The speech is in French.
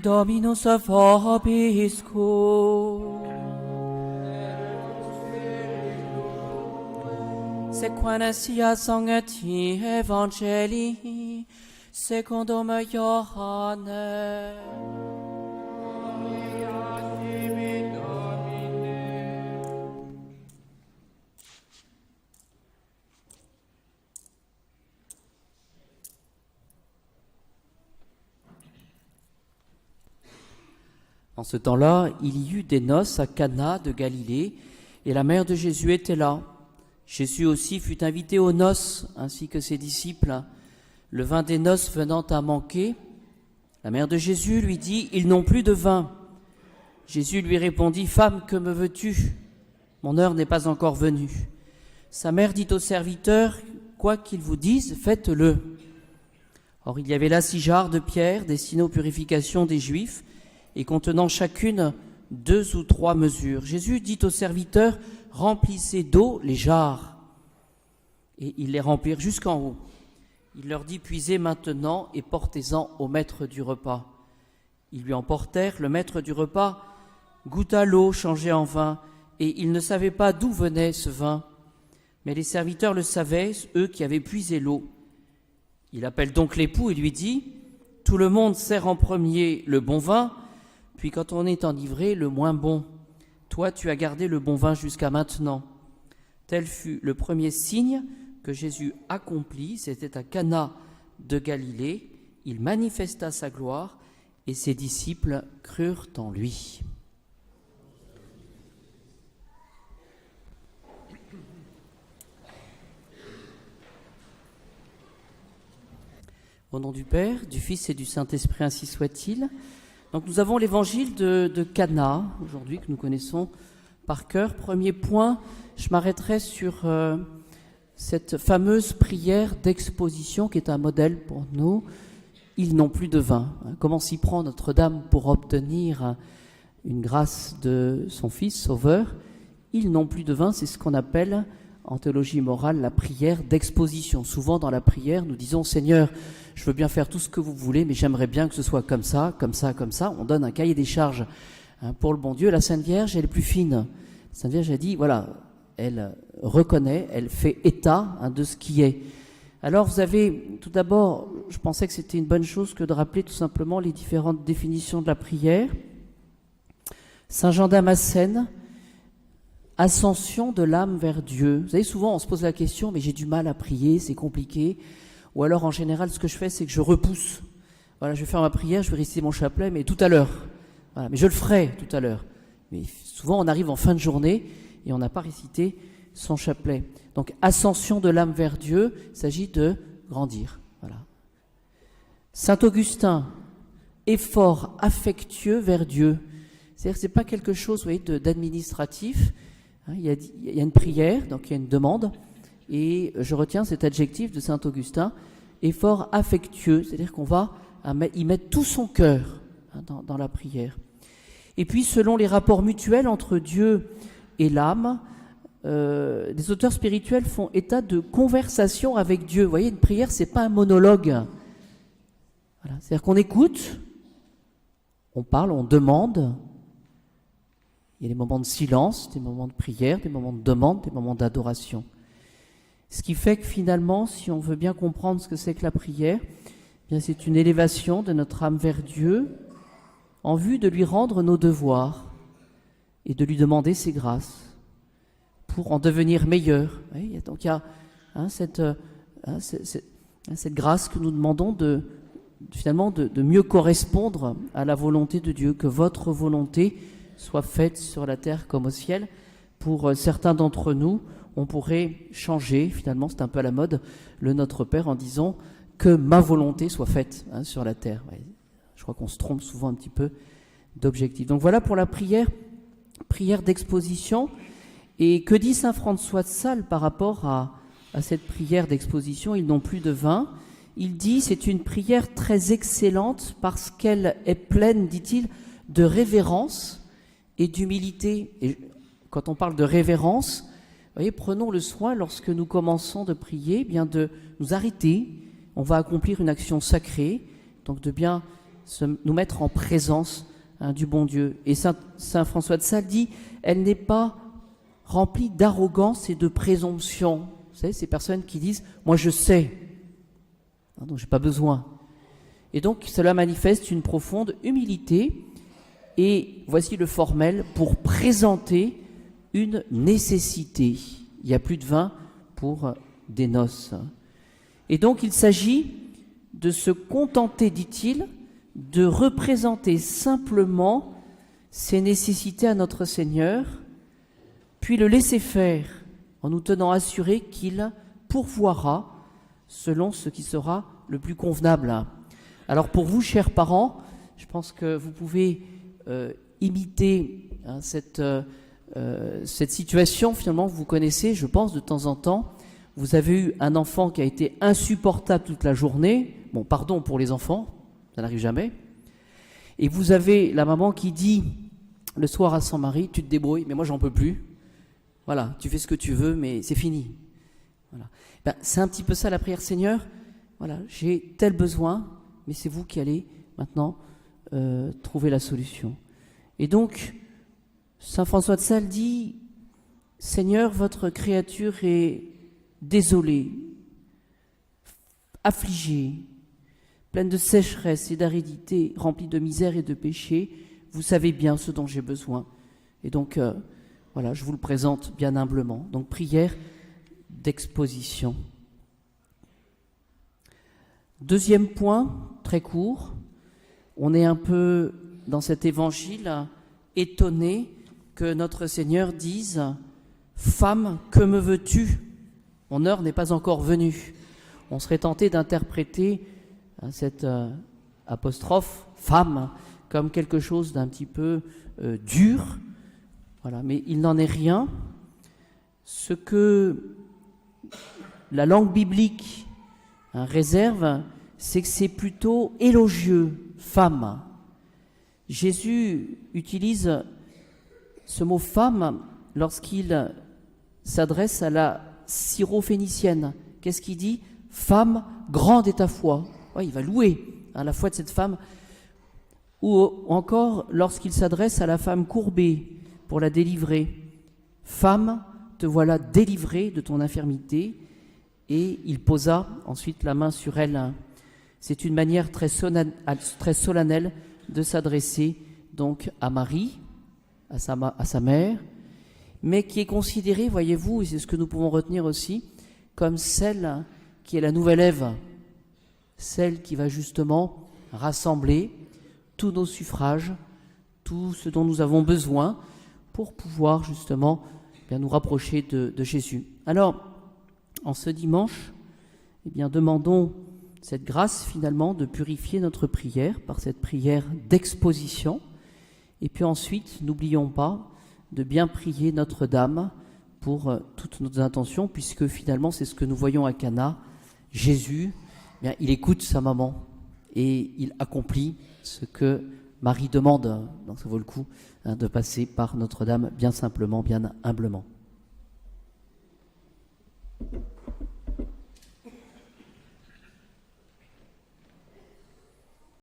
Dominus vobiscum. Sequentia sancti Evangelii secundum Ioannem. En ce temps-là, il y eut des noces à Cana de Galilée, et la mère de Jésus était là. Jésus aussi fut invité aux noces, ainsi que ses disciples. Le vin des noces venant à manquer, la mère de Jésus lui dit « Ils n'ont plus de vin ». Jésus lui répondit « Femme, que me veux-tu ? Mon heure n'est pas encore venue. » Sa mère dit au serviteur « Quoi qu'il vous dise, faites-le. » Or il y avait là 6 jarres de pierre destinées aux purifications des Juifs, et contenant chacune 2 ou 3 mesures. Jésus dit aux serviteurs, remplissez d'eau les jarres. Et ils les remplirent jusqu'en haut. Il leur dit, puisez maintenant et portez-en au maître du repas. Ils lui en portèrent, le maître du repas goûta l'eau changée en vin, et il ne savait pas d'où venait ce vin. Mais les serviteurs le savaient, eux qui avaient puisé l'eau. Il appelle donc l'époux et lui dit, tout le monde sert en premier le bon vin, puis quand on est enivré, le moins bon. Toi, tu as gardé le bon vin jusqu'à maintenant. Tel fut le premier signe que Jésus accomplit, c'était à Cana de Galilée. Il manifesta sa gloire et ses disciples crurent en lui. Au nom du Père, du Fils et du Saint-Esprit, ainsi soit-il. Donc nous avons l'évangile de Cana, aujourd'hui, que nous connaissons par cœur. Premier point, je m'arrêterai sur cette fameuse prière d'exposition qui est un modèle pour nous. Ils n'ont plus de vin. Comment s'y prend Notre-Dame pour obtenir une grâce de son Fils Sauveur? Ils n'ont plus de vin, c'est ce qu'on appelle en théologie morale la prière d'exposition. Souvent dans la prière, nous disons « Seigneur, je veux bien faire tout ce que vous voulez, mais j'aimerais bien que ce soit comme ça, comme ça, comme ça. » On donne un cahier des charges pour le bon Dieu. La Sainte Vierge, elle est plus fine. La Sainte Vierge, elle dit, voilà, elle reconnaît, elle fait état de ce qui est. Alors vous avez, tout d'abord, je pensais que c'était une bonne chose que de rappeler tout simplement les différentes définitions de la prière. Saint Jean Damascène, ascension de l'âme vers Dieu. Vous savez, souvent on se pose la question, mais j'ai du mal à prier, c'est compliqué. Ou alors en général, ce que je fais, c'est que je repousse. Voilà, je vais faire ma prière, je vais réciter mon chapelet, mais tout à l'heure. Voilà, mais je le ferai tout à l'heure. Mais souvent on arrive en fin de journée et on n'a pas récité son chapelet. Donc ascension de l'âme vers Dieu, il s'agit de grandir. Voilà. Saint Augustin, effort affectueux vers Dieu. C'est-à-dire que ce n'est pas quelque chose, vous voyez, d'administratif. Il y a une prière, donc il y a une demande, et je retiens cet adjectif de saint Augustin, effort affectueux, c'est-à-dire qu'on va y mettre tout son cœur dans la prière. Et puis, selon les rapports mutuels entre Dieu et l'âme, les auteurs spirituels font état de conversation avec Dieu. Vous voyez, une prière, c'est pas un monologue. Voilà. C'est-à-dire qu'on écoute, on parle, on demande. Il y a des moments de silence, des moments de prière, des moments de demande, des moments d'adoration. Ce qui fait que finalement, si on veut bien comprendre ce que c'est que la prière, eh bien c'est une élévation de notre âme vers Dieu en vue de lui rendre nos devoirs et de lui demander ses grâces pour en devenir meilleur. Oui, donc il y a cette grâce que nous demandons de mieux correspondre à la volonté de Dieu, que votre volonté soit faite sur la terre comme au ciel. Pour certains d'entre nous, on pourrait changer, finalement c'est un peu à la mode, le Notre Père en disant que ma volonté soit faite sur la terre. Ouais, je crois qu'on se trompe souvent un petit peu d'objectif. Donc voilà pour la prière d'exposition. Et que dit saint François de Sales par rapport à cette prière d'exposition? Ils n'ont plus de vin. Il dit c'est une prière très excellente parce qu'elle est pleine, dit-il, de révérence et d'humilité. Et quand on parle de révérence, vous voyez, prenons le soin, lorsque nous commençons de prier, bien de nous arrêter. On va accomplir une action sacrée, donc de bien nous mettre en présence du bon Dieu. Et Saint François de Sales dit, elle n'est pas remplie d'arrogance et de présomption. Vous savez, ces personnes qui disent, moi je sais, donc j'ai pas besoin. Et donc cela manifeste une profonde humilité. Et voici le formel pour présenter une nécessité. Il n'y a plus de vin pour des noces. Et donc il s'agit de se contenter, dit-il, de représenter simplement ces nécessités à notre Seigneur, puis le laisser faire en nous tenant assurés qu'il pourvoira selon ce qui sera le plus convenable. Alors pour vous, chers parents, je pense que vous pouvez imiter cette situation, finalement, vous connaissez, je pense, de temps en temps. Vous avez eu un enfant qui a été insupportable toute la journée. Bon, pardon pour les enfants, ça n'arrive jamais. Et vous avez la maman qui dit le soir à son mari, tu te débrouilles, mais moi j'en peux plus. Voilà, tu fais ce que tu veux, mais c'est fini. Voilà. Ben, c'est un petit peu ça la prière, Seigneur. Voilà, j'ai tel besoin, mais c'est vous qui allez maintenant trouver la solution. Et donc, Saint François de Sales dit, Seigneur, votre créature est désolée, affligée, pleine de sécheresse et d'aridité, remplie de misère et de péché. Vous savez bien ce dont j'ai besoin. Et donc, voilà, je vous le présente bien humblement. Donc, prière d'exposition. Deuxième point, très court. On est un peu dans cet évangile étonné que notre Seigneur dise « Femme, que me veux-tu » Mon heure n'est pas encore venue. On serait tenté d'interpréter cette apostrophe « femme » comme quelque chose d'un petit peu dur. Voilà, mais il n'en est rien. Ce que la langue biblique réserve, c'est que c'est plutôt élogieux, femme. Jésus utilise ce mot femme lorsqu'il s'adresse à la syrophénicienne. Qu'est-ce qu'il dit? Femme, grande est ta foi. Ouais, il va louer la foi de cette femme. Ou encore lorsqu'il s'adresse à la femme courbée pour la délivrer. Femme, te voilà délivrée de ton infirmité. Et il posa ensuite la main sur elle. C'est une manière très solennelle de s'adresser donc à Marie, à sa mère, mais qui est considérée, voyez-vous, et c'est ce que nous pouvons retenir aussi, comme celle qui est la nouvelle Ève, celle qui va justement rassembler tous nos suffrages, tout ce dont nous avons besoin pour pouvoir justement bien nous rapprocher de Jésus. Alors, en ce dimanche, eh bien, demandons cette grâce finalement de purifier notre prière par cette prière d'exposition. Et puis ensuite, n'oublions pas de bien prier Notre-Dame pour toutes nos intentions, puisque finalement c'est ce que nous voyons à Cana. Jésus, eh bien, il écoute sa maman et il accomplit ce que Marie demande. Donc ça vaut le coup de passer par Notre-Dame bien simplement, bien humblement.